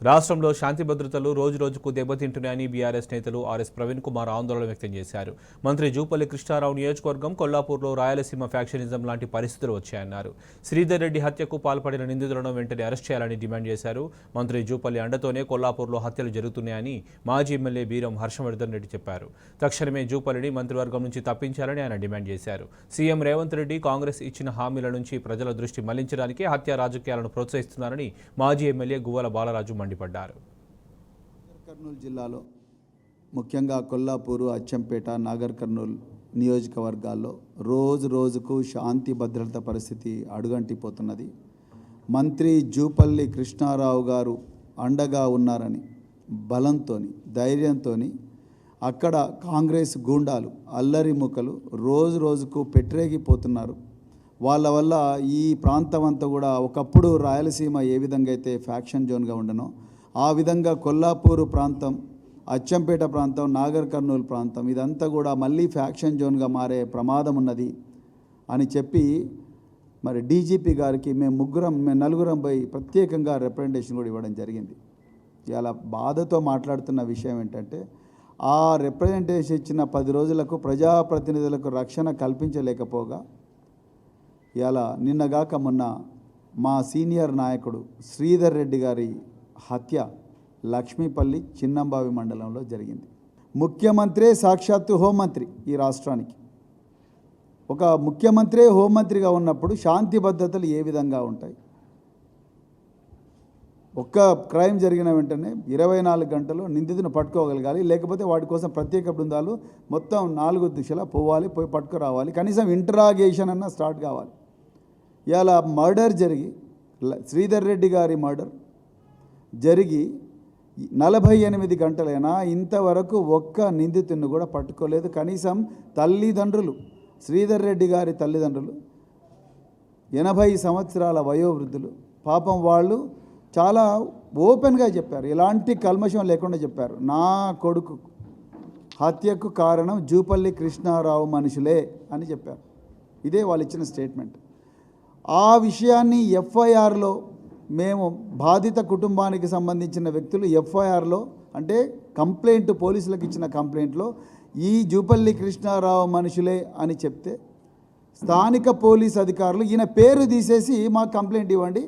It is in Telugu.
రాష్ట్రంలో శాంతి భద్రతలు రోజురోజుకు దెబ్బతింటున్నాయని బీఆర్ఎస్ నేతలు ఆర్ఎస్ ప్రవీణ్ కుమార్ ఆందోళన వ్యక్తం చేశారు. మంత్రి జూపల్లి కృష్ణారావు నియోజకవర్గం కొల్లాపూర్లో రాయలసీమ ఫ్యాక్షనిజం లాంటి పరిస్థితులు వచ్చాయన్నారు. శ్రీధర్ రెడ్డి హత్యకు పాల్పడిన నిందితులను వెంటనే అరెస్ట్ చేయాలని డిమాండ్ చేశారు. మంత్రి జూపల్లి అండతోనే కొల్లాపూర్లో హత్యలు జరుగుతున్నాయని మాజీ ఎమ్మెల్యే బీరం హర్షవర్ధన్ రెడ్డి చెప్పారు. తక్షణమే జూపల్లిని మంత్రివర్గం నుంచి తప్పించాలని ఆయన డిమాండ్ చేశారు. సీఎం రేవంత్ రెడ్డి కాంగ్రెస్ ఇచ్చిన హామీల నుంచి ప్రజల దృష్టి మళ్లించడానికి హత్య రాజకీయాలను ప్రోత్సహిస్తున్నారని మాజీ ఎమ్మెల్యే గువ్వల బాలరాజు మండిపడ్డారు. కర్నూలు జిల్లాలో ముఖ్యంగా కొల్లాపూరు, అచ్చంపేట, నాగర్ కర్నూలు నియోజకవర్గాల్లో రోజుకు శాంతి భద్రత పరిస్థితి అడుగంటిపోతున్నది. మంత్రి జూపల్లి కృష్ణారావు గారు అండగా ఉన్నారని బలంతో, ధైర్యంతో అక్కడ కాంగ్రెస్ గూండాలు, అల్లరి ముక్కలు రోజుకు పెట్టరేగిపోతున్నారు. వాళ్ళ వల్ల ఈ ప్రాంతం అంతా కూడా ఒకప్పుడు రాయలసీమ ఏ విధంగా అయితే ఫ్యాక్షన్ జోన్గా ఉండనో ఆ విధంగా కొల్లాపూరు ప్రాంతం, అచ్చంపేట ప్రాంతం, నాగర్ కర్నూలు ప్రాంతం ఇదంతా కూడా మళ్ళీ ఫ్యాక్షన్ జోన్గా మారే ప్రమాదం ఉన్నది అని చెప్పి మరి డీజీపీ గారికి మేము నలుగురం పోయి ప్రత్యేకంగా రిప్రజెంటేషన్ కూడా ఇవ్వడం జరిగింది. ఇలా బాధతో మాట్లాడుతున్న విషయం ఏంటంటే ఆ రిప్రజెంటేషన్ ఇచ్చిన 10 రోజులకు ప్రజాప్రతినిధులకు రక్షణ కల్పించలేకపోగా ఇలా నిన్నగాక మొన్న మా సీనియర్ నాయకుడు శ్రీధర్ రెడ్డి గారి హత్య లక్ష్మీపల్లి చిన్నంబావి మండలంలో జరిగింది. ముఖ్యమంత్రే సాక్షాత్తు హోంమంత్రి ఈ రాష్ట్రానికి. ఒక ముఖ్యమంత్రే హోంమంత్రిగా ఉన్నప్పుడు శాంతి భద్రతలు ఏ విధంగా ఉంటాయి? ఒక్క క్రైమ్ జరిగిన వెంటనే 24 గంటలు నిందితుని పట్టుకోగలగాలి, లేకపోతే వాటి కోసం ప్రత్యేక బృందాలు మొత్తం 4 దిశలా పోవాలి, పోయి పట్టుకురావాలి, కనీసం ఇంటరాగేషన్ అన్న స్టార్ట్ కావాలి. ఇలా మర్డర్ జరిగి, శ్రీధర్ రెడ్డి గారి మర్డర్ జరిగి 48 గంటలైనా ఇంతవరకు ఒక్క నిందితుడిని కూడా పట్టుకోలేదు. కనీసం తల్లిదండ్రులు, శ్రీధర్ రెడ్డి గారి తల్లిదండ్రులు 80 సంవత్సరాల వయోవృద్ధులు, పాపం వాళ్ళు చాలా ఓపెన్గా చెప్పారు, ఎలాంటి కల్మషం లేకుండా చెప్పారు. నా కొడుకు హత్యకు కారణం జూపల్లి కృష్ణారావు మనుషులే అని చెప్పారు. ఇదే వాళ్ళు ఇచ్చిన స్టేట్మెంట్. ఆ విషయాన్ని ఎఫ్ఐఆర్లో మేము బాధిత కుటుంబానికి సంబంధించిన వ్యక్తులు ఎఫ్ఐఆర్లో అంటే కంప్లైంట్ పోలీసులకు ఇచ్చిన కంప్లైంట్లో ఈ జూపల్లి కృష్ణారావు మనుషులే అని చెప్తే స్థానిక పోలీస్ అధికారులు ఈయన పేరు తీసేసి మాకు కంప్లైంట్ ఇవ్వండి,